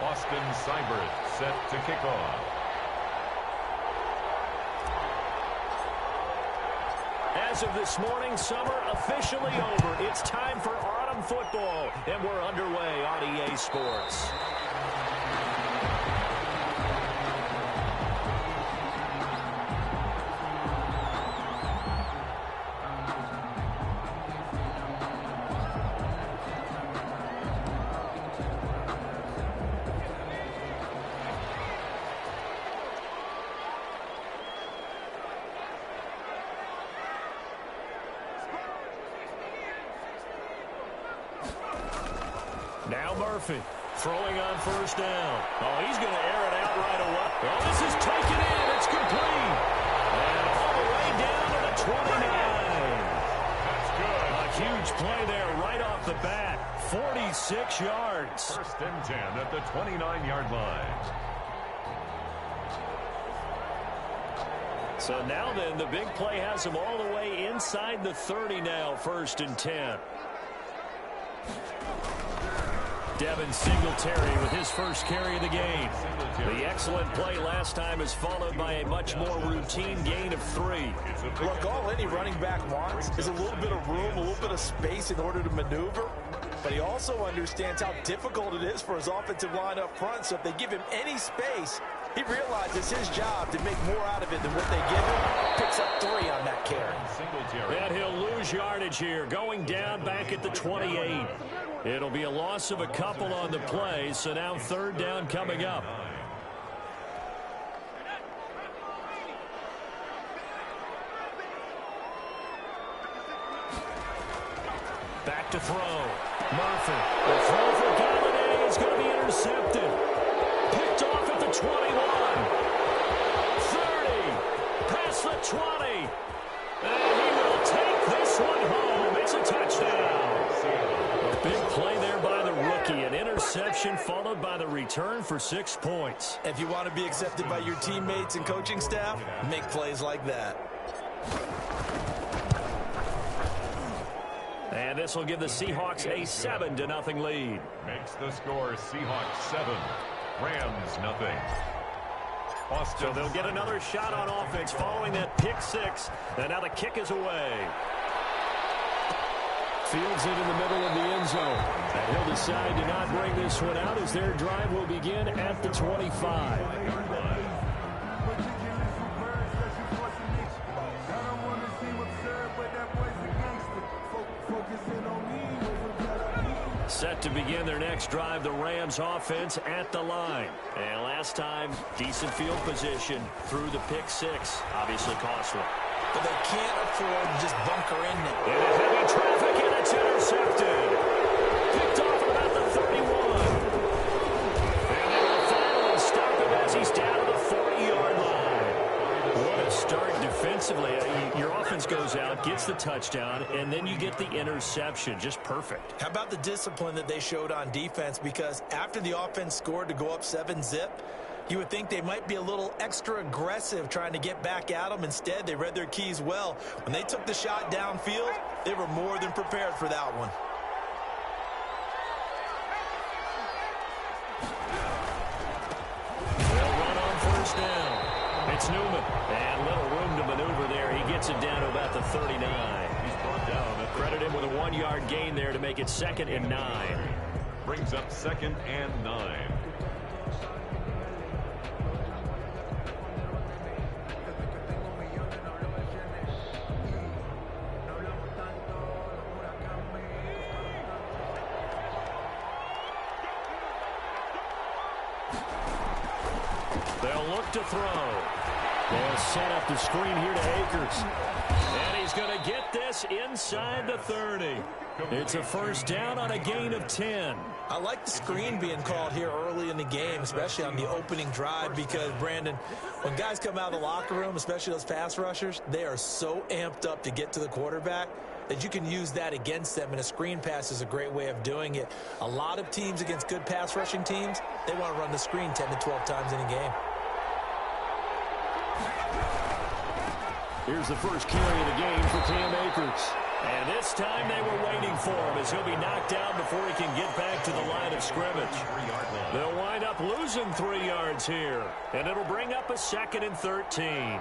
Austin Seibert set to kick off. As of this morning, summer officially over. It's time for autumn football, and we're underway on EA Sports. Now Murphy throwing on first down. Oh, he's going to air it out right away. Oh, this is taken in. It's complete. And all the way down to the 29. That's good. A huge play there right off the bat. 46 yards. First and 10 at the 29-yard line. So now then, the big play has him all the way inside the 30 now, first and 10. Devin Singletary with his first carry of the game. The excellent play last time is followed by a much more routine gain of 3. Look, all any running back wants is a little bit of room, a little bit of space in order to maneuver. But he also understands how difficult it is for his offensive line up front. So if they give him any space, he realizes his job to make more out of it than what they give him. Picks up 3 on that carry. And he'll lose yardage here, going down back at the 28. It'll be a loss of a couple on the play, so now third down coming up. Back to throw. Murphy. The throw for Galladay is going to be intercepted. Picked off at the 21. 30. Past the 20. And he will take this one home. It's a touchdown. A big play there by the rookie. An interception followed by the return for 6 points. If you want to be accepted by your teammates and coaching staff, make plays like that. And this will give the Seahawks a 7-0 lead. Makes the score Seahawks 7, Rams nothing. So they'll get another shot on offense following that pick 6. And now the kick is away. Fields it in the middle of the end zone. And he'll decide to not bring this one out as their drive will begin at the 25. Set to begin their next drive, the Rams offense at the line. And last time, decent field position through the pick 6. Obviously costly. But they can't afford to just bunker in there. Into heavy traffic, and it's intercepted. Picked off at about the 31. And they will finally stop him as he's down to the 40-yard line. What a start defensively. Your offense goes out, gets the touchdown, and then you get the interception. Just perfect. How about the discipline that they showed on defense? Because after the offense scored to go up 7-zip, you would think they might be a little extra aggressive trying to get back at them. Instead, they read their keys well. When they took the shot downfield, they were more than prepared for that one. They'll run on first down. It's Newman. And little room to maneuver there. He gets it down to about the 39. He's brought down. Credit him with a 1-yard gain there to make it 2nd and 9. Brings up 2nd and 9. They'll look to throw. They'll set up the screen here to Akers. And he's going to get this inside the 30. It's a first down on a gain of 10. I like the screen being called here early in the game, especially on the opening drive, because, Brandon, when guys come out of the locker room, especially those pass rushers, they are so amped up to get to the quarterback that you can use that against them, and a screen pass is a great way of doing it. A lot of teams against good pass rushing teams, they want to run the screen 10 to 12 times in a game. Here's the first carry of the game for Cam Akers. And this time they were waiting for him as he'll be knocked down before he can get back to the line of scrimmage. They'll wind up losing 3 yards here. And it'll bring up a 2nd and 13.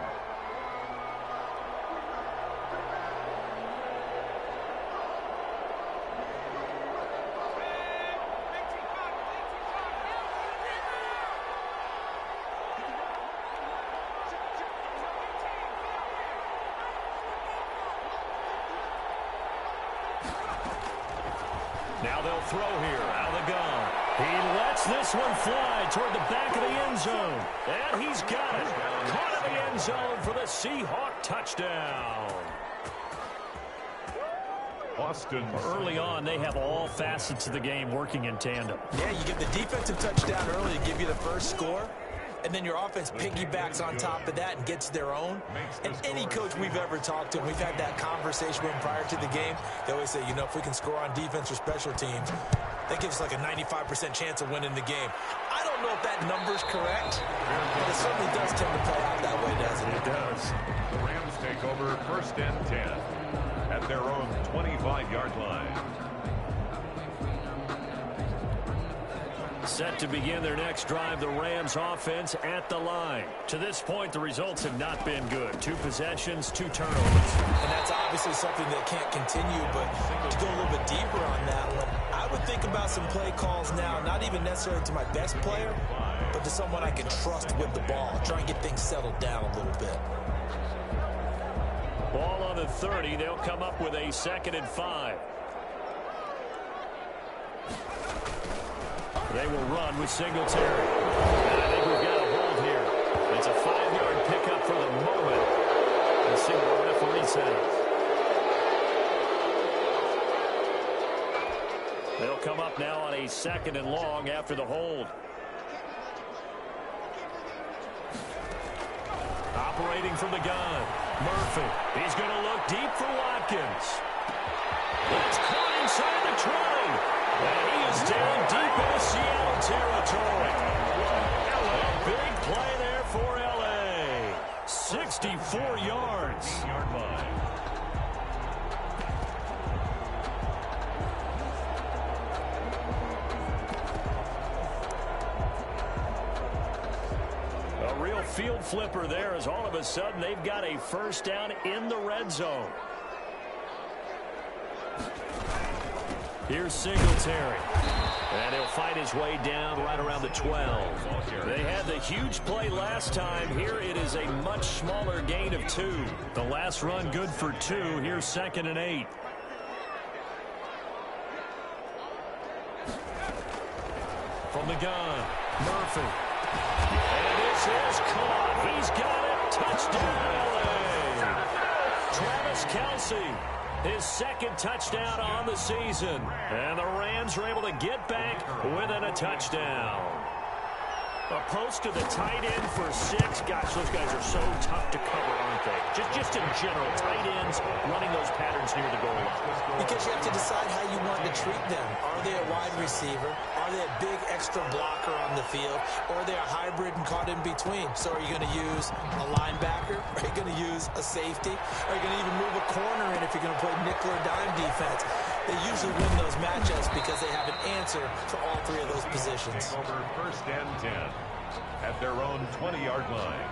Now they'll throw here out of the gun. He lets this one fly toward the back of the end zone. And he's got it. Caught in the end zone for the Seahawk touchdown. Austin. Early on, they have all facets of the game working in tandem. Yeah, you get the defensive touchdown early to give you the first score. And then your offense piggybacks on top of that and gets their own. And any coach we've ever talked to, and we've had that conversation with them prior to the game, they always say, you know, if we can score on defense or special teams, that gives us like a 95% chance of winning the game. I don't know if that number's correct, but it certainly does tend to play out that way, doesn't it? It does. The Rams take over 1st and 10 at their own 25-yard line. Set to begin their next drive, the Rams offense at the line. To this point, the results have not been good. 2 possessions, 2 turnovers. And that's obviously something that can't continue, but to go a little bit deeper on that one, I would think about some play calls now, not even necessarily to my best player, but to someone I can trust with the ball. Try and get things settled down a little bit. Ball on the 30. They'll come up with a 2nd and 5. They will run with Singletary. And I think we've got a hold here. It's a 5-yard pickup for the moment. Let's see what the referee says. They'll come up now on a 2nd and long after the hold. Operating from the gun. Murphy. He's going to look deep for Watkins. It's caught inside the 20. And he is down deep in Seattle territory. A big play there for L.A. 64 yards. 8-yard line. A real field flipper there as all of a sudden they've got a 1st down in the red zone. Here's Singletary. And he'll fight his way down right around the 12. They had the huge play last time. Here it is a much smaller gain of 2. The last run good for 2. Here's 2nd and 8. From the gun, Murphy. And this is caught. He's got it. Touchdown, LA. Travis Kelce. His 2nd touchdown on the season. And the Rams are able to get back within a touchdown. A post to the tight end for 6. Gosh, those guys are so tough to cover, aren't they? Just in general, tight ends running those patterns near the goal line. Because you have to decide how you want to treat them. Are they a wide receiver? Are they a big extra blocker on the field? Or are they a hybrid and caught in between? So are you going to use a linebacker? Are you going to use a safety? Are you going to even move a corner in if you're going to play nickel or dime defense? They usually win those matchups because they have an answer for all 3 of those positions. Over 1st and 10 at their own 20-yard line.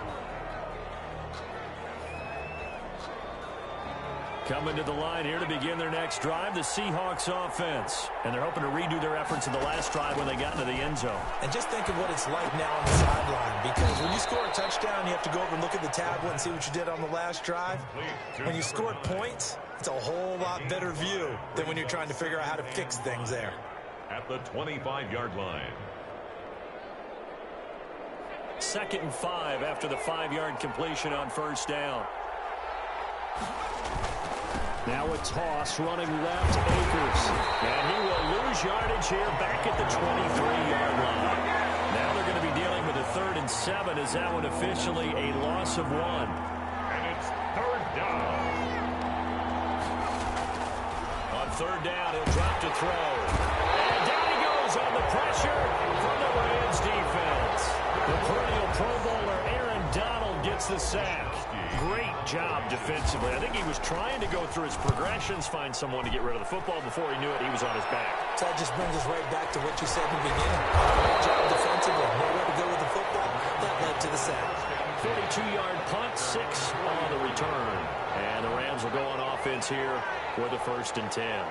Coming to the line here to begin their next drive, the Seahawks offense. And they're hoping to redo their efforts in the last drive when they got into the end zone. And just think of what it's like now on the sideline, because when you score a touchdown, you have to go over and look at the tablet and see what you did on the last drive. When you scored points, it's a whole lot better view than when you're trying to figure out how to fix things there. At the 25-yard line. 2nd and 5 after the 5-yard completion on 1st down. Now a toss running left, Akers. And he will lose yardage here back at the 23-yard line. Now they're going to be dealing with a 3rd and 7 as that one officially a loss of 1. And it's 3rd down. On 3rd down, he'll drop to throw. And down he goes on the pressure from the Rams defense. The perennial Pro Bowler Aaron Donald gets the sack. Great job defensively. I think he was trying to go through his progressions, find someone to get rid of the football. Before he knew it, he was on his back. So that just brings us right back to what you said in the beginning. Great job defensively. Nowhere to Jaguars will go on offense here with a 1st and 10.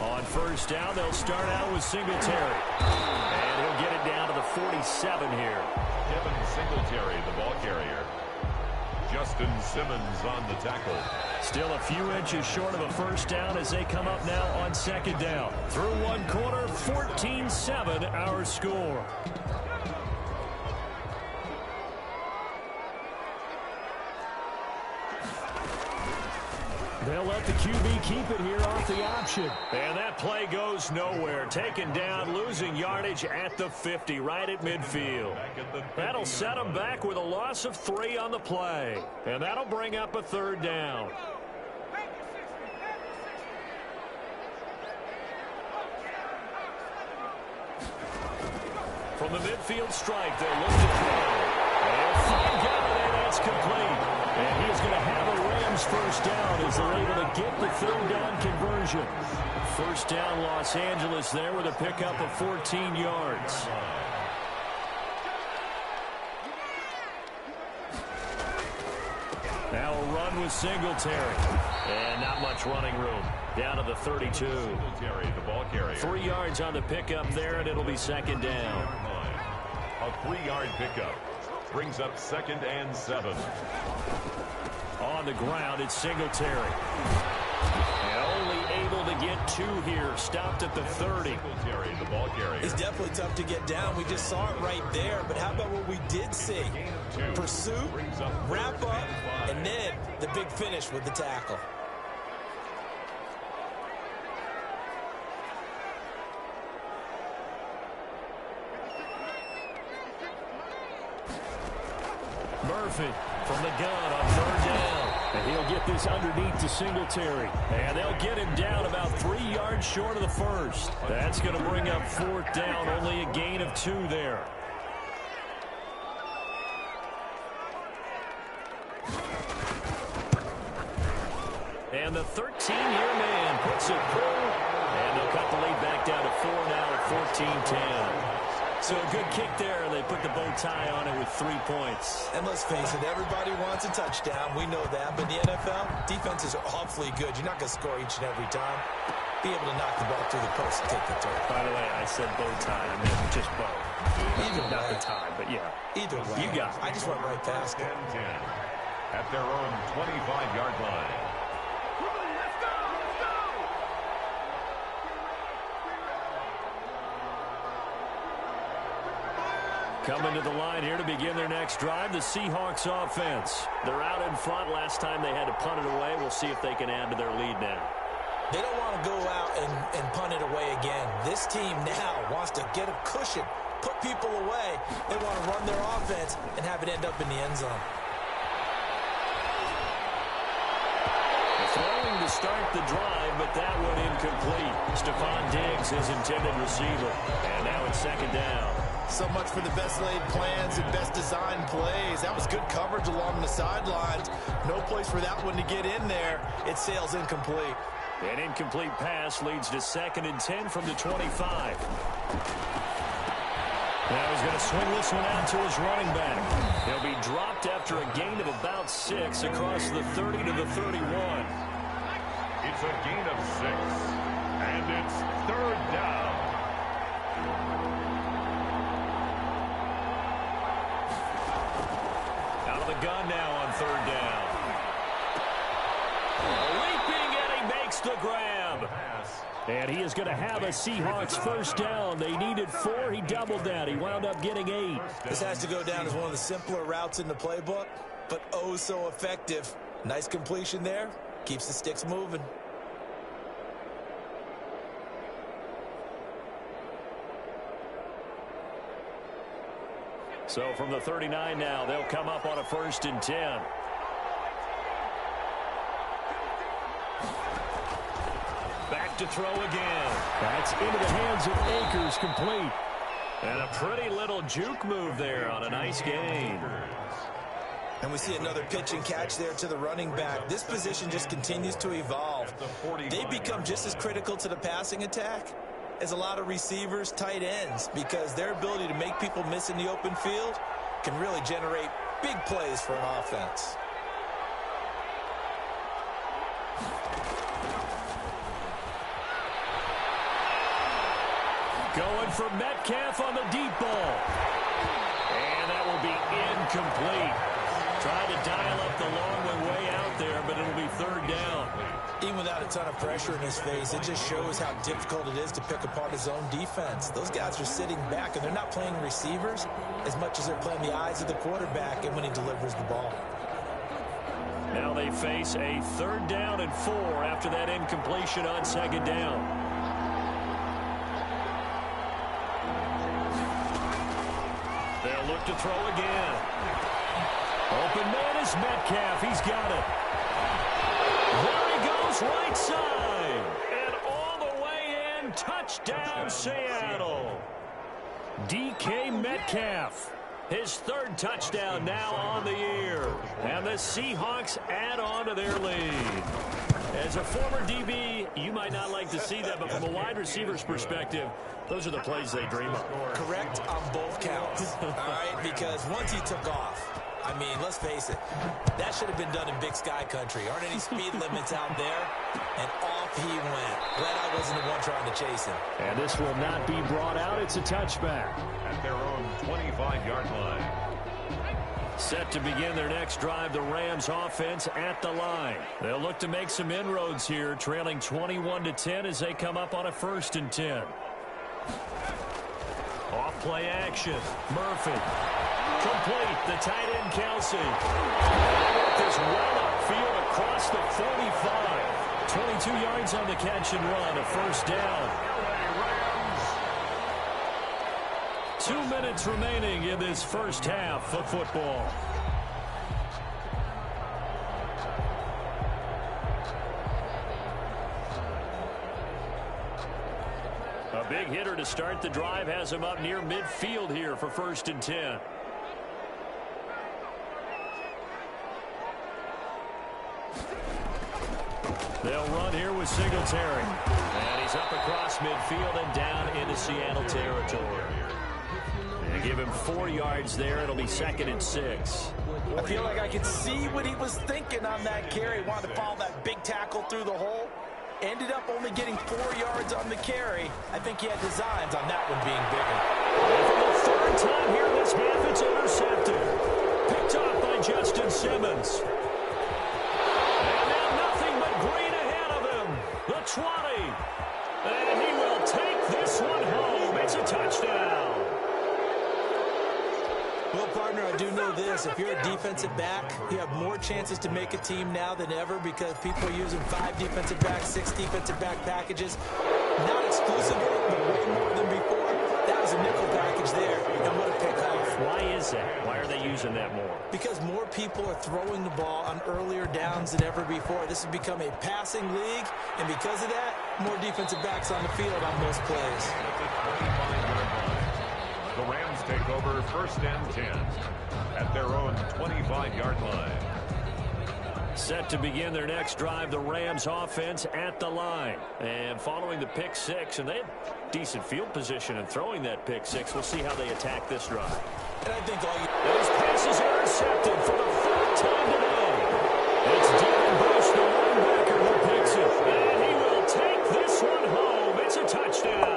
On 1st down, they'll start out with Singletary. And he'll get it down to the 47 here. Devin Singletary, the ball carrier. Justin Simmons on the tackle. Still a few inches short of a 1st down as they come up now on 2nd down. Through 1 quarter, 14-7 our score. They'll let the QB keep it here off the option. And that play goes nowhere. Taken down, losing yardage at the 50, right at midfield. That'll set them back with a loss of 3 on the play. And that'll bring up a 3rd down. From the midfield strike, they'll look to throw. And find Galladay, that's complete. And he's going to have a Rams 1st down as they're able to get the 3rd down conversion. 1st down Los Angeles there with a pickup of 14 yards. Now a run with Singletary. And not much running room. Down to the 32. Singletary, the ball carrier. 3 yards on the pickup there, and it'll be 2nd down. A 3-yard pickup. Brings up 2nd and 7. On the ground, it's Singletary. And only able to get 2 here. Stopped at the 30. Singletary, the ball carrier. It's definitely tough to get down. We just saw it right there. But how about what we did see? Pursuit, wrap up, and then the big finish with the tackle. Murphy from the gun on 3rd down. And he'll get this underneath to Singletary. And they'll get him down about 3 yards short of the 1st. That's going to bring up 4th down. Only a gain of 2 there. And the 13-year man puts it through. And they'll cut the lead back down to 4 now at 14-10. So a good kick there. They put the bow tie on it with 3 points. And let's face it, everybody wants a touchdown. We know that. But in the NFL, defenses are awfully good. You're not going to score each and every time. Be able to knock the ball through the post and take the turn. By the way, I said bow tie. I meant just bow. Not the tie, but yeah. Either way. You got it. I just went right past it. 10-10 at their own 25-yard line. Coming to the line here to begin their next drive, the Seahawks offense. They're out in front. Last time they had to punt it away. We'll see if they can add to their lead now. They don't want to go out and punt it away again. This team now wants to get a cushion, put people away. They want to run their offense and have it end up in the end zone. Throwing to start the drive, but that one incomplete. Stephon Diggs, his intended receiver. And now it's 2nd down. So much for the best laid plans and best designed plays. That was good coverage along the sidelines. No place for that one to get in there. It sails incomplete. An incomplete pass leads to 2nd and 10 from the 25. Now he's going to swing this one out to his running back. He'll be dropped after a gain of about 6 across the 30 to the 31. It's a gain of 6. And it's 3rd down. Out of the gun now on 3rd down. Leaping, and he makes the grab. And he is going to have a Seahawks 1st down. They needed 4. He doubled that. He wound up getting 8. This has to go down as one of the simpler routes in the playbook, but oh so effective. Nice completion there. Keeps the sticks moving. So from the 39 now, they'll come up on a 1st and 10. Back to throw again. That's into the hands of Akers, complete. And a pretty little juke move there on a nice gain. And we see another pitch and catch there to the running back. This position just continues to evolve. They become just as critical to the passing attack is a lot of receivers, tight ends, because their ability to make people miss in the open field can really generate big plays for an offense. Going for Metcalf on the deep ball. And that will be incomplete. Trying to dial up the long way out there, but it'll be third down. Even without a ton of pressure in his face, it just shows how difficult it is to pick apart his own defense. Those guys are sitting back, and they're not playing receivers as much as they're playing the eyes of the quarterback and when he delivers the ball. Now they face a third down and 4 after that incompletion on second down. They'll look to throw again. Open man is Metcalf. He's got it. There he goes, right side. And all the way in, touchdown Seattle. DK Metcalf, his third touchdown now on the year. And the Seahawks add on to their lead. As a former DB, you might not like to see that, but from a wide receiver's perspective, those are the plays they dream of. Correct on both counts, all right? Because once he took off, I mean, let's face it, that should have been done in Big Sky country. Aren't any speed limits out there? And off he went. Glad I wasn't the one trying to chase him. And this will not be brought out. It's a touchback. At their own 25-yard line. Set to begin their next drive, the Rams offense at the line. They'll look to make some inroads here, trailing 21-10 as they come up on a 1st and 10. Off play action. Murphy. Complete. The tight end, Kelsey. This well upfield across the 45. 22 yards on the catch and run. A first down. 2 minutes remaining in this first half of football. A big hitter to start the drive has him up near midfield here for 1st and 10. They'll run here with Singletary. And he's up across midfield and down into Seattle territory. They give him 4 yards there. It'll be 2nd and 6. I feel like I could see what he was thinking on that carry. Wanted to follow that big tackle through the hole. Ended up only getting 4 yards on the carry. I think he had designs on that one being bigger. And for the 3rd time here this half, it's intercepted. Picked off by Justin Simmons. And now nothing but green ahead of him. The 20. And he will take this one home. It's a touchdown. Well, partner, I do know this. If you're a defensive back, you have more chances to make a team now than ever because people are using 5 defensive backs, 6 defensive back packages. Not exclusively, but way more than before. That was a nickel package there, and what a pickoff. Why is that? Why are they using that more? Because more people are throwing the ball on earlier downs than ever before. This has become a passing league, and because of that, more defensive backs on the field on most plays. The Rams take over 1st and 10 at their own 25-yard line. Set to begin their next drive, the Rams offense at the line. And following the pick 6, and they had decent field position in throwing that pick 6. We'll see how they attack this drive. And I think all you... Those passes are intercepted for the 3rd time today. It's Devin Bush, the linebacker, who picks it. And he will take this one home. It's a touchdown.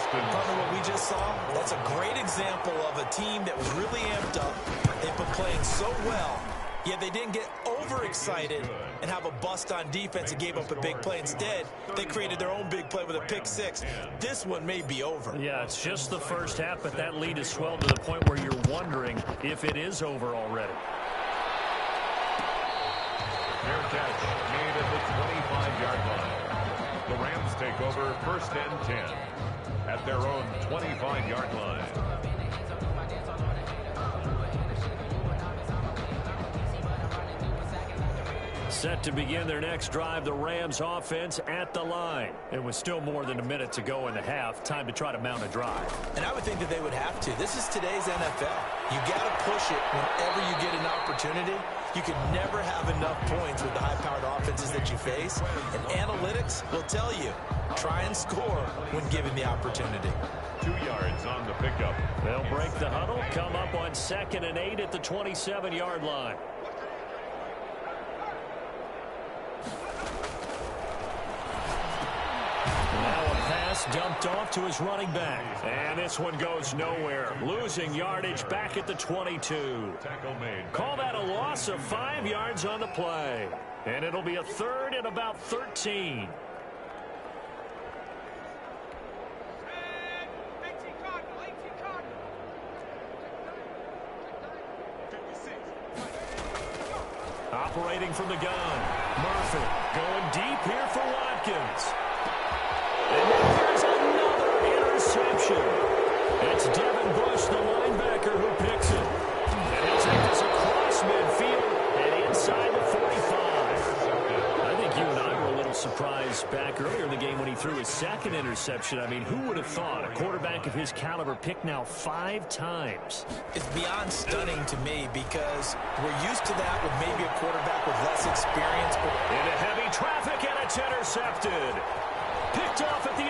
Partner, what we just saw, that's a great example of a team that was really amped up. They've been playing so well, yet they didn't get overexcited and have a bust on defense and gave up a big play. Instead, they created their own big play with a pick 6. This one may be over. Yeah, it's just the first half, but that lead has swelled to the point where you're wondering if it is over already. Fair catch made at the 25-yard line. The Rams take over 1st and 10 at their own 25-yard line. Set to begin their next drive, the Rams offense at the line. And with still more than a minute to go in the half, time to try to mount a drive. And I would think that they would have to. This is today's NFL. You got to push it whenever you get an opportunity. You can never have enough points with the high-powered offenses that that you face. And analytics will tell you, try and score when given the opportunity. 2 yards on the pickup. They'll break the huddle, come up on 2nd and 8 at the 27-yard line. Now a pass dumped off to his running back. And this one goes nowhere. Losing yardage back at the 22. Tackle made. Call that a loss of 5 yards on the play. And it'll be a 3rd and about 13. Operating from the gun. Murphy going deep here for Watkins. And then there's another interception. It's Devin Bush, the linebacker, who picks it. And he'll take this across midfield and inside the 45. I think you and I were a little surprised back earlier in the game when he threw his 2nd interception. I mean, who would have thought a quarterback of his caliber picked now 5 times? It's beyond stunning to me because we're used to that with maybe a quarterback with less experience. Into heavy traffic, and it's intercepted. Picked off at the 11.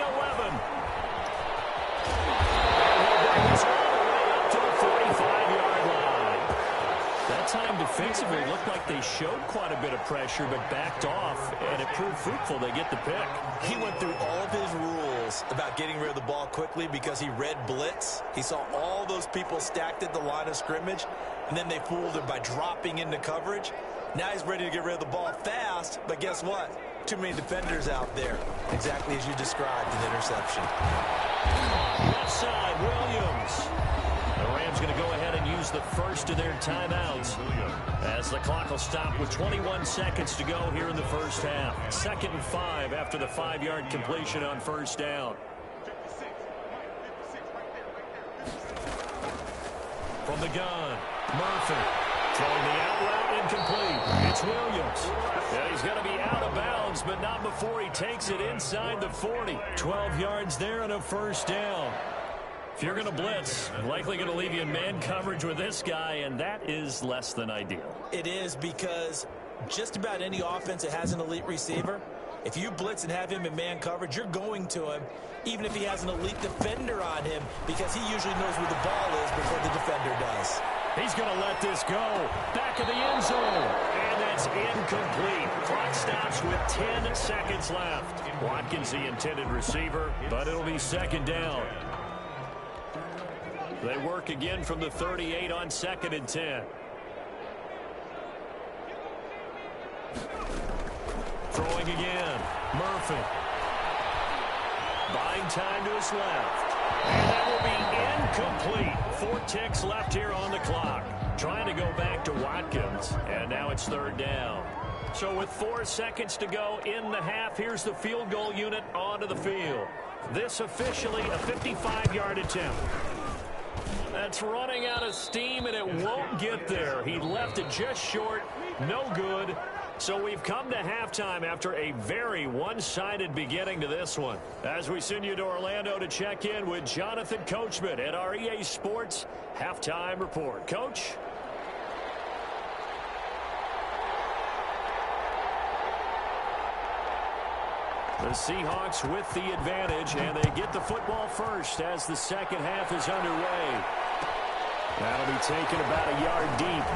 And he's all the way up to the 45-yard line. That time defensively looked like they showed quite a bit of pressure but backed off, and it proved fruitful. They get the pick. He went through all of his rules about getting rid of the ball quickly because he read blitz. He saw all those people stacked at the line of scrimmage, and then they fooled him by dropping into coverage. Now he's ready to get rid of the ball fast, but guess what? Too many defenders out there. Exactly as you described, an interception. Left side, Williams. The Rams going to go ahead and use the first of their timeouts as the clock will stop with 21 seconds to go here in the first half. 2nd and 5 after the 5-yard completion on first down. From the gun, Murphy. Throwing the out route incomplete. It's Williams. And he's going to be out of bounds, but not before he takes it inside the 40. 12 yards there and a first down. If you're going to blitz, likely going to leave you in man coverage with this guy, and that is less than ideal. It is because just about any offense that has an elite receiver, if you blitz and have him in man coverage, you're going to him, even if he has an elite defender on him, because he usually knows where the ball is before the defender does. He's going to let this go. Back of the end zone. And that's incomplete. Clock stops with 10 seconds left. Watkins, the intended receiver, but it'll be 2nd down. They work again from the 38 on 2nd and 10. Throwing again. Murphy. Buying time to his left. And that will be incomplete. 4 ticks left here on the clock. Trying to go back to Watkins. And now it's 3rd down. So with 4 seconds to go in the half, here's the field goal unit onto the field. This officially a 55-yard attempt. That's running out of steam, and it won't get there. He left it just short. No good. So we've come to halftime after a very one-sided beginning to this one. As we send you to Orlando to check in with Jonathan Coachman at our EA Sports Halftime Report. Coach? The Seahawks with the advantage, and they get the football first as the second half is underway. That'll be taken about a yard deep.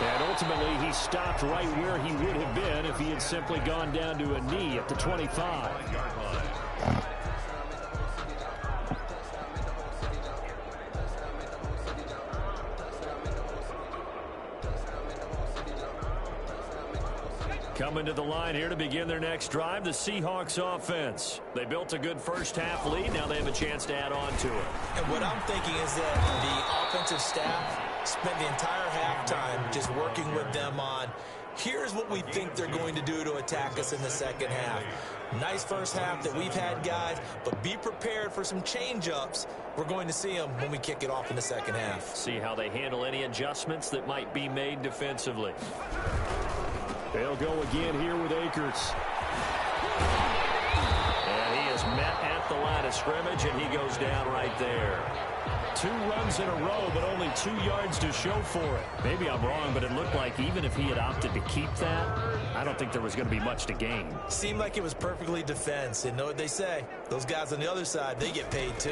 And ultimately, he stopped right where he would have been if he had simply gone down to a knee at the 25. Coming to the line here to begin their next drive, the Seahawks offense. They built a good first half lead. Now they have a chance to add on to it. And what I'm thinking is that the offensive staff spent the entire halftime just working with them on, here's what we think they're going to do to attack us in the second half. Nice first half that we've had, guys, but be prepared for some change-ups. We're going to see them when we kick it off in the second half. See how they handle any adjustments that might be made defensively. They'll go again here with Akers. And he is met at the line of scrimmage, and he goes down right there. 2 runs in a row, but only 2 yards to show for it. Maybe I'm wrong, but it looked like even if he had opted to keep that, I don't think there was going to be much to gain. Seemed like it was perfectly defense. And know what they say? Those guys on the other side, they get paid too.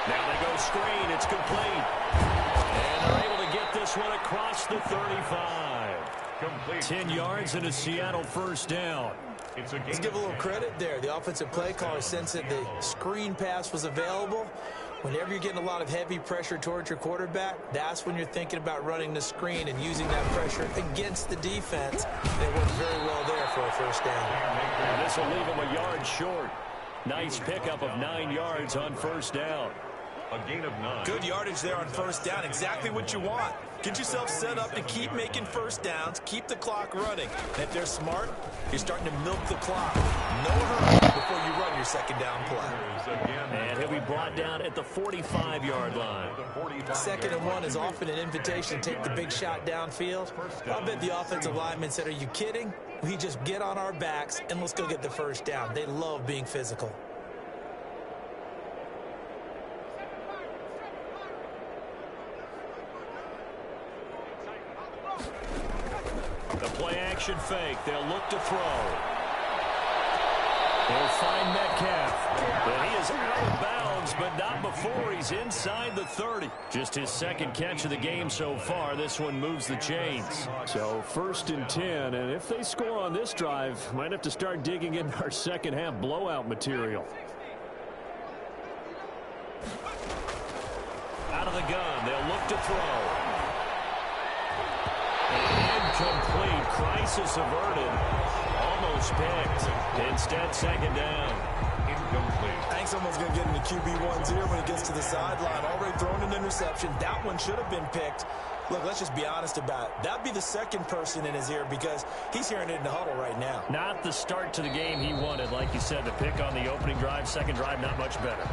Now they go screen. It's complete. And they're able to get this one across the 35. Complete. 10 yards and a Seattle first down. Let's give a little credit there. The offensive play caller sensed that the screen pass was available. Whenever you're getting a lot of heavy pressure towards your quarterback, that's when you're thinking about running the screen and using that pressure against the defense. And it worked very well there for a first down. And this will leave him a yard short. Nice pickup of 9 yards on first down. A gain of 9. Good yardage there on first down. Exactly what you want. Get yourself set up to keep making first downs. Keep the clock running. And if they're smart, you're starting to milk the clock. No hurry before you run your second down play. And he'll be brought down at the 45-yard line. 2nd and 1 is often an invitation to take the big shot downfield. I bet the offensive lineman said, are you kidding? We just get on our backs and let's go get the first down. They love being physical. The play-action fake. They'll look to throw. They'll find Metcalf. But he is out of bounds, but not before he's inside the 30. Just his 2nd catch of the game so far. This one moves the chains. So 1st and 10, and if they score on this drive, might have to start digging into our second-half blowout material. Out of the gun. They'll look to throw. Incomplete. Crisis averted. Almost picked. Instead, 2nd down. Incomplete. Thanks, someone's going to get into QB1 here when he gets to the sideline. Already thrown an interception. That one should have been picked. Look, let's just be honest about it. That'd be the 2nd person in his ear because he's hearing it in the huddle right now. Not the start to the game he wanted. Like you said, the pick on the opening drive, 2nd drive, not much better.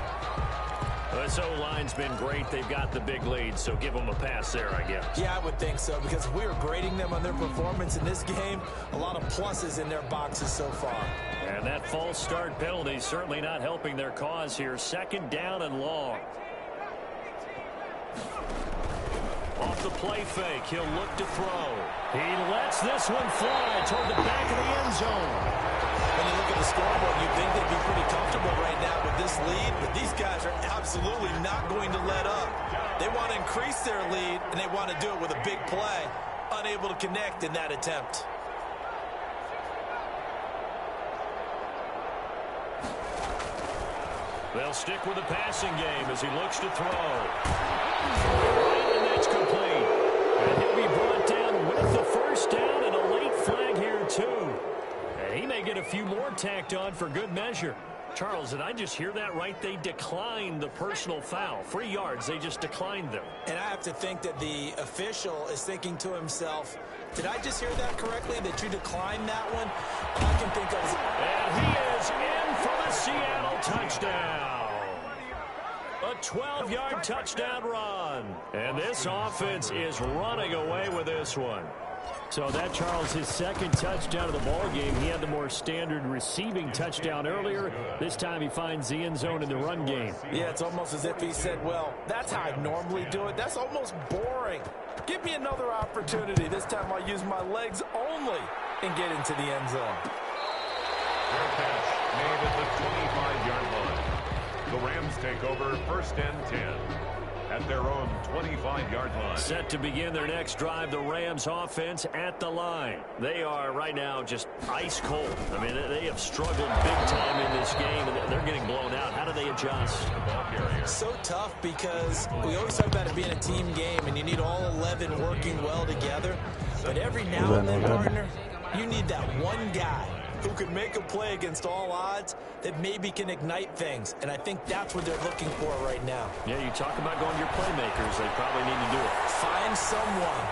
This O-line's been great. They've got the big lead, so give them a pass there, I guess. Yeah, I would think so, because if we were grading them on their performance in this game, a lot of pluses in their boxes so far. And that false start penalty certainly not helping their cause here. 2nd down and long. Off the play fake, he'll look to throw. He lets this one fly toward the back of the end zone. When you look at the scoreboard, you'd think they'd be pretty comfortable right now with this lead, but these guys are absolutely not going to let up. They want to increase their lead, and they want to do it with a big play. Unable to connect in that attempt. They'll stick with the passing game as he looks to throw. And that's complete. And he'll be brought down with the first down and a late flag here, too. And he may get a few more tacked on for good measure. Charles, did I just hear that right? They declined the personal foul. 3 yards, they just declined them. And I have to think that the official is thinking to himself, did I just hear that correctly, that you declined that one? All I can think of is... And he is in for the Seattle touchdown. A 12-yard touchdown run. And this offense is running away with this one. So that, Charles, his 2nd touchdown of the ball game. He had the more standard receiving touchdown earlier. This time he finds the end zone in the run game. Yeah, it's almost as if he said, well, that's how I normally do it. That's almost boring. Give me another opportunity. This time I'll use my legs only and get into the end zone. Fair catch made at the 25-yard line. The Rams take over 1st and 10. At their own 25-yard line. Set to begin their next drive, the Rams offense at the line. They are right now just ice cold. I mean, they have struggled big time in this game, and they're getting blown out. How do they adjust? So tough because we always talk about it being a team game, and you need all 11 working well together. But every now and then, partner, you need that one guy who can make a play against all odds that maybe can ignite things. And I think that's what they're looking for right now. Yeah, you talk about going to your playmakers. They probably need to do it. Find someone.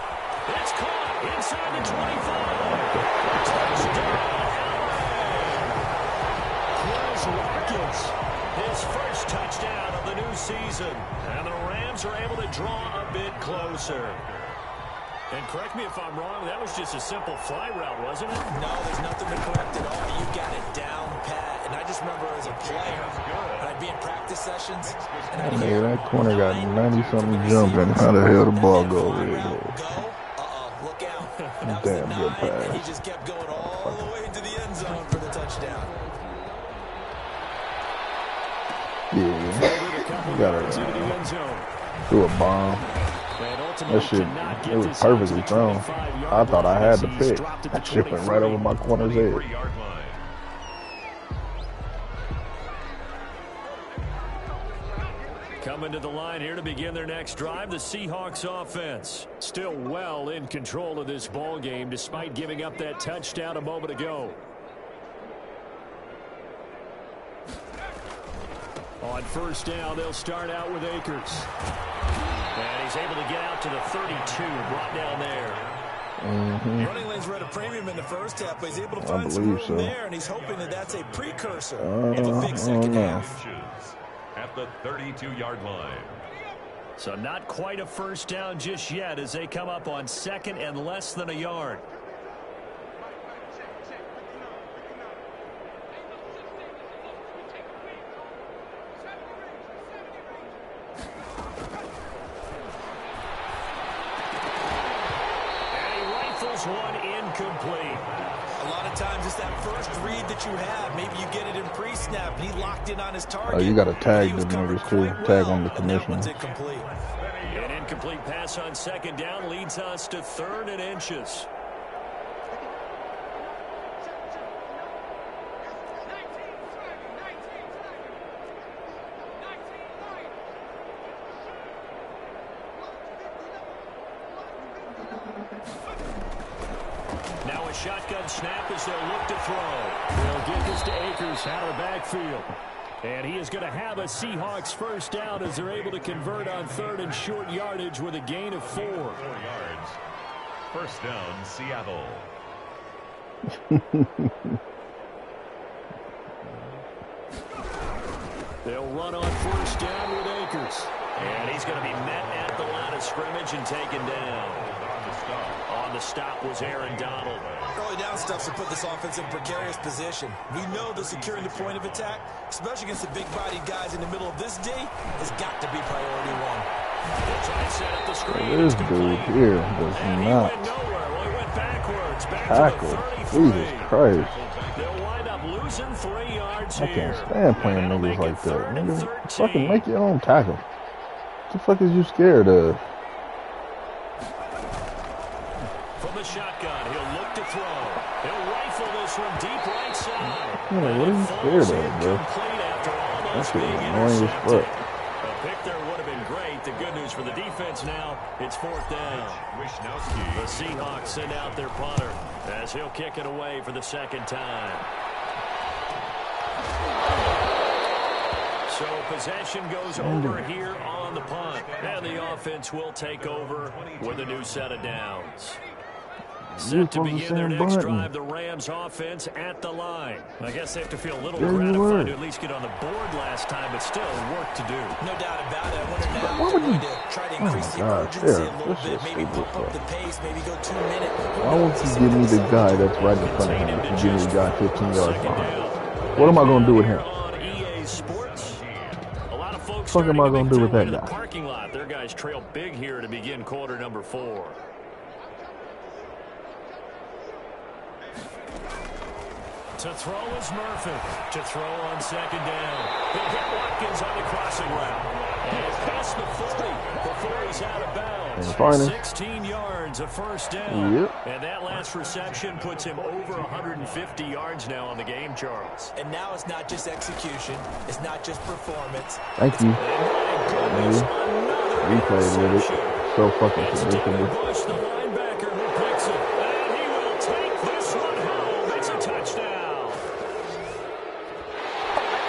It's caught inside the 25. Touchdown, Chris Watkins. His first touchdown of the new season. And the Rams are able to draw a bit closer. And correct me if I'm wrong, that was just a simple fly route, wasn't it? No, there's nothing to correct at all. You got it down pat. And I just remember as a player, when I'd be in practice sessions, and I'd hear that corner got 90-something jumping. How the hell the ball go over there? Look out. That Damn was good pass. And he just kept going all the way into the end zone for the touchdown. Yeah, you gotta do a bomb. That shit, it was perfectly thrown. I thought I had the pick. That shit went right over my corner's head. Coming to the line here to begin their next drive, the Seahawks offense. Still well in control of this ball game despite giving up that touchdown a moment ago. On first down, they'll start out with Akers. And he's able to get out to the 32, brought down there. Running lanes were at a premium in the first half, but he's able to find some room there, and he's hoping that that's a precursor of a big second half. At the 32-yard line. So not quite a first down just yet as they come up on second and less than a yard. One incomplete. A lot of times it's that first read that you have. Maybe you get it in pre-snap, and he locked in on his target. Oh, you got to tag the niggas too. Tag on the commissioner. An incomplete pass on second down leads us to 3rd and inches. Now a shotgun snap as they'll look to throw. They'll get this to Akers out of the backfield. And he is going to have a Seahawks first down as they're able to convert on 3rd and short yardage with a gain of 4. 4 yards. First down, Seattle. They'll run on first down with Akers. And he's going to be met at the line of scrimmage and taken down. On the stop was Aaron Donald. Early down stuff to put this offense in precarious position. We know that securing the point of attack, especially against the big-bodied guys in the middle of this day, has got to be priority one. They'll try to set up the screen. This dude here does not tackle. Jesus Christ. They'll wind up losing 3 yards I here. can't stand playing niggas like that. Nigga, fucking make your own tackle. What the fuck is you scared of? From the shotgun, he'll look to throw. He'll rifle this one deep right side. Yeah, what are you scared of, bro? That shit is annoying as fuck. A pick there would have been great. The good news for the defense now, it's 4th down. The Seahawks send out their punter as he'll kick it away for the 2nd time. So possession goes over here on the punt. And the offense will take over with a new set of downs. Set to begin their next drive, the Rams offense at the line. I guess they have to feel a little gratified to at least get on the board last time, but still work to do. No doubt about it. I wonder now if they're going to try to increase the urgency a little bit, maybe pump up the pace, maybe go 2 minutes. Why won't you give me the guy that's right in front of him if you give me the guy 15 yards behind? What am I going to do with him? What the fuck am I going to do with that guy? Parking lot. Their guys trail big here to begin quarter number 4. To throw is Murphy. To throw on second down. He'll hit Watkins on the crossing route. And past the 40 before he's out of bounds. 16 yards, a first down. Yep. And that last reception puts him over 150 yards now on the game, Charles. And now it's not just execution. It's not just performance. Thank you. Replay with it. So fucking ridiculous. The linebacker who picks it. And he will take this one home. It's a touchdown.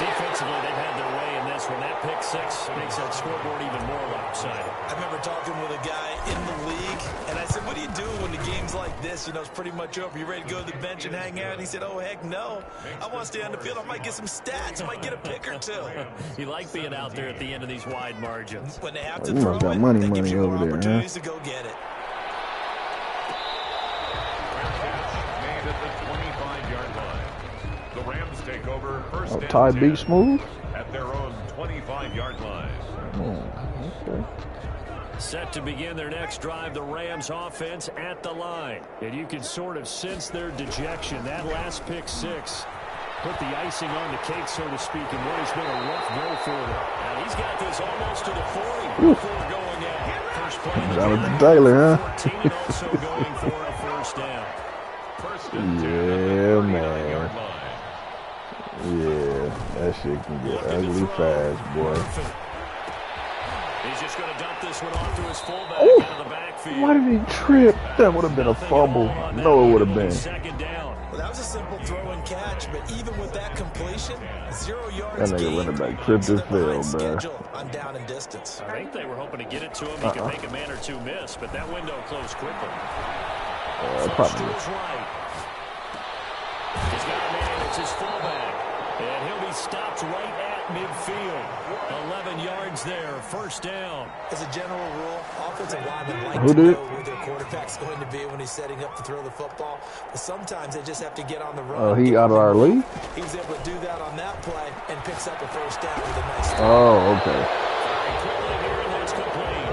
Defensively, they've had their way in this one. That pick six makes that scoreboard even more lopsided. I remember talking with a guy in the league, and I said, what do you do when the game's like this? You know, it's pretty much over. You ready to go to the bench and hang out? And he said, oh, heck no. I want to stay on the field. I might get some stats. I might get a pick or two. You like being out there at the end of these wide margins. When they have to throw it, that gives you more opportunities to go get it. Made at the 25-yard line. The Rams take over first and Ty 10 beat Smooth at their own 25-yard line. Okay. Set to begin their next drive, the Rams offense at the line. And you can sort of sense their dejection. That last pick six put the icing on the cake, so to speak, in what has been a rough go for them. And he's got this almost to the 40 before going out. First play. Jonathan Taylor, huh? 14 and also going for a first down. First and 10 Yeah, man. yard line. Yeah, that shit can get ugly fast, boy. He's just going to dump this one off to his fullback Ooh. out of the backfield. Why did he trip? That would have been a fumble. No, it would have been. Second down. Well, that was a simple throw and catch, but even with that completion, 0 yards That nigga gained running back tripped his field, schedule bruh. on down and distance. I think they were hoping to get it to him. He could make a man or two miss, but that window closed quickly. Flush Probably. to his right. He's got a man. It's his fullback. And he'll be stopped right at midfield. 11 yards there. First down. As a general rule, offensive linemen like Who to did? know where their quarterback's going to be when he's setting up to throw the football. But sometimes they just have to get on the run. Oh, he out of our league? He was able to do that on that play and picks up a first down with a nice throw. Oh, okay. Quickly here, and that's complete.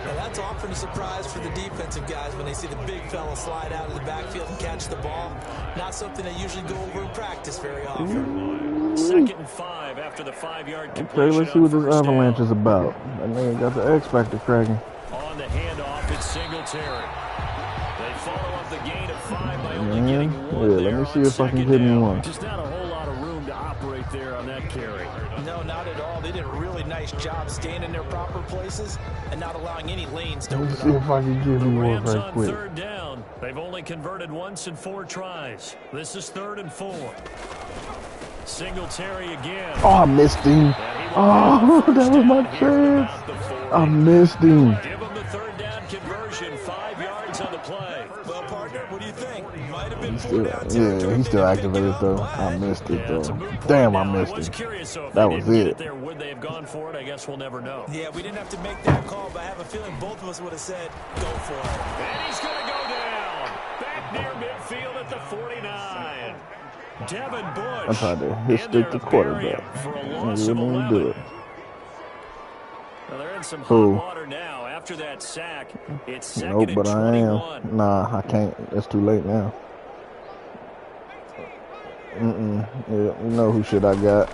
Now that's often a surprise for the defensive guys when they see the big fella slide out of the backfield and catch the ball. Not something they usually go over in practice very often. Second and 5 after the 5-yard Okay, completion. let's see what this avalanche is about. That nigga got the X Factor cracking. On the handoff, it's Singletary. They follow up the gain of 5 by only getting one. Yeah, let me see if I can get him one. Just not a whole lot of room to operate there on that carry. No, not at all. They did a really nice job staying in their proper places and not allowing any lanes to Let me open see up. if I can get The him one Rams right on quick. third down. They've only converted once in 4 tries. This is 3rd and 4. Singletary again. Oh, I missed him. Oh, that was my chance. I missed him. Give him the 3rd down conversion. 5 yards on the play. Well, partner, what do you think? Might have been Still, 4 down yeah, territory. he's still They didn't pick activated up, though. but I missed it Yeah, it's a though. moot point Damn, I now. missed I was it. curious, so if That they was didn't get it. it there, would they have gone for it? I guess we'll never know. Yeah, we didn't have to make that call, but I have a feeling both of us would have said, go for it. And he's going to go down. Back near midfield at the 49. Devin Bush. I tried to hit stick the quarterback. For a He loss of wouldn't even do 11. it. Well, they're in some Who? hot water now. After that sack, it's 2nd Nope, and but I 21. am. Nah, I can't. It's too late now. Yeah, you know who shit I got.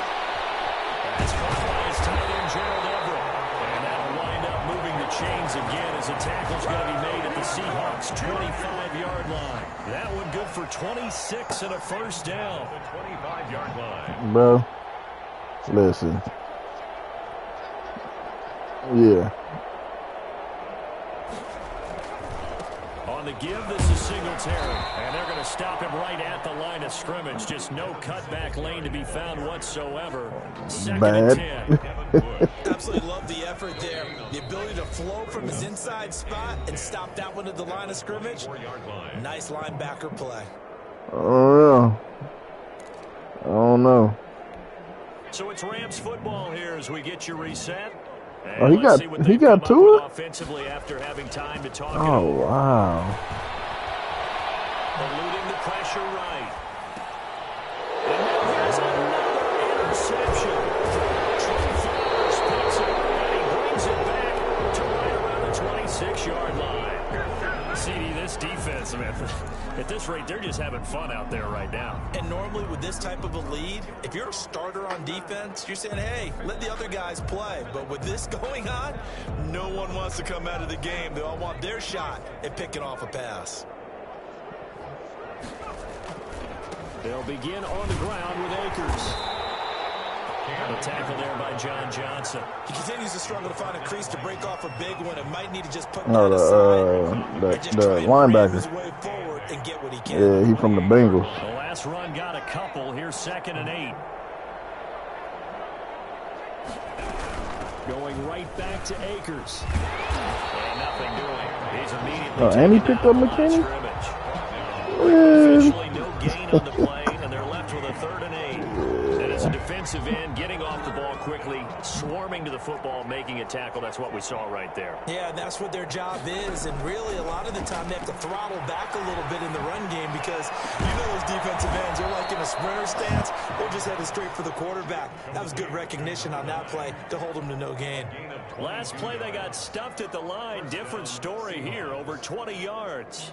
That's caught by his tight end, Gerald Everett. And that'll wind up moving the chains again as a tackle's going to be made at the Seahawks' 25-yard line. That one good for 26 and a first down. The 25-yard line. Bro, listen. Yeah. On the give, this is Singletary. And they're going to stop him right at the line of scrimmage. Just no cutback lane to be found whatsoever. 2nd and 10. Absolutely love the effort there. The ability to flow from his inside spot and stop that one at the line of scrimmage. Nice linebacker play. Oh, I don't know. So it's Rams football here as we get you reset. Oh, he let's got- see what he they've got come up to with it? offensively after having time to talk it Oh, over. wow. Eluding the pressure right. And now here's another interception. Trey Flowers picks it up and he brings it back to right around the 26-yard line. CD, this defense, man, at this rate, they're just having fun out there right now. And normally with this type of a lead, if you're a starter on defense, you're saying, hey, let the other guys play. But with this going on, no one wants to come out of the game. They all want their shot at picking off a pass. They'll begin on the ground with Akers. The tackle there by John Johnson. He continues to struggle to find a crease to break off a big one. It might need to just put No, that aside. the and just try and linebacker. ram his way forward and get what he can. Yeah, he from the Bengals. The last run got a couple. Here's 2nd and 8. Going right back to Akers. And nothing doing. He's immediately Oh, and he taken picked down up at the line of McKinney? scrimmage. Officially no gain on the play, and they're left with a 3rd and 8. And it's a defensive end getting off the ball quickly, swarming to the football, making a tackle. That's what we saw right there. Yeah, and that's what their job is. And really, a lot of the time, they have to throttle back a little bit in the run game because you know those defensive ends, they're like in a sprinter stance. They're just headed straight for the quarterback. That was good recognition on that play to hold them to no gain. Last play, they got stuffed at the line. Different story here, over 20 yards.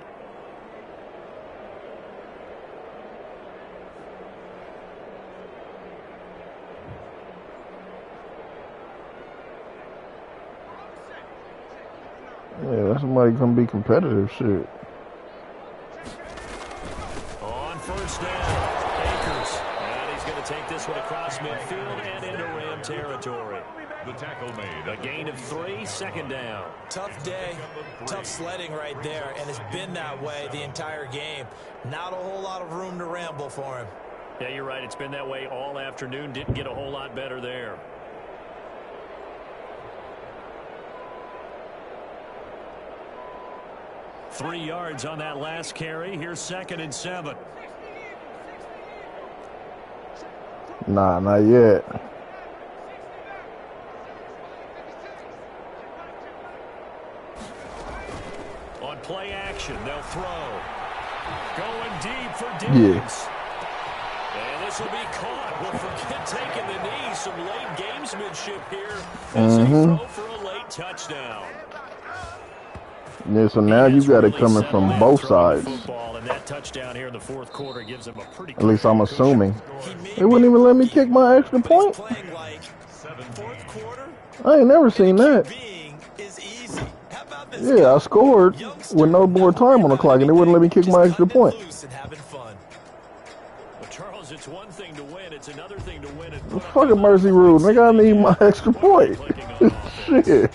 Yeah, that's somebody gonna be competitive shit. On first down, Akers. And he's going to take this one across midfield and into Ram territory. The tackle made. A gain of 3, second down. Tough day, tough sledding right there, and it's been that way the entire game. Not a whole lot of room to ramble for him. Yeah, you're right. It's been that way all afternoon. Didn't get a whole lot better there. Three yards on that last carry. Here's 2nd and 7. Nah, not yet. On play action, they'll throw. Going deep for Diggs. Yeah. And this will be caught. Well, forget taking the knee. Some late gamesmanship here as they throw for a late touchdown. Yeah, so now you got it coming from both sides. And that touchdown here in the 4th quarter gives him a pretty At least I'm assuming. They wouldn't even let me kick my extra point. I ain't never seen that. Yeah, I scored with no more time on the clock, and they wouldn't let me kick my extra point. Charles, it's one thing to win, it's another thing to win it. Fucking mercy rule, nigga. I need my extra point. Shit.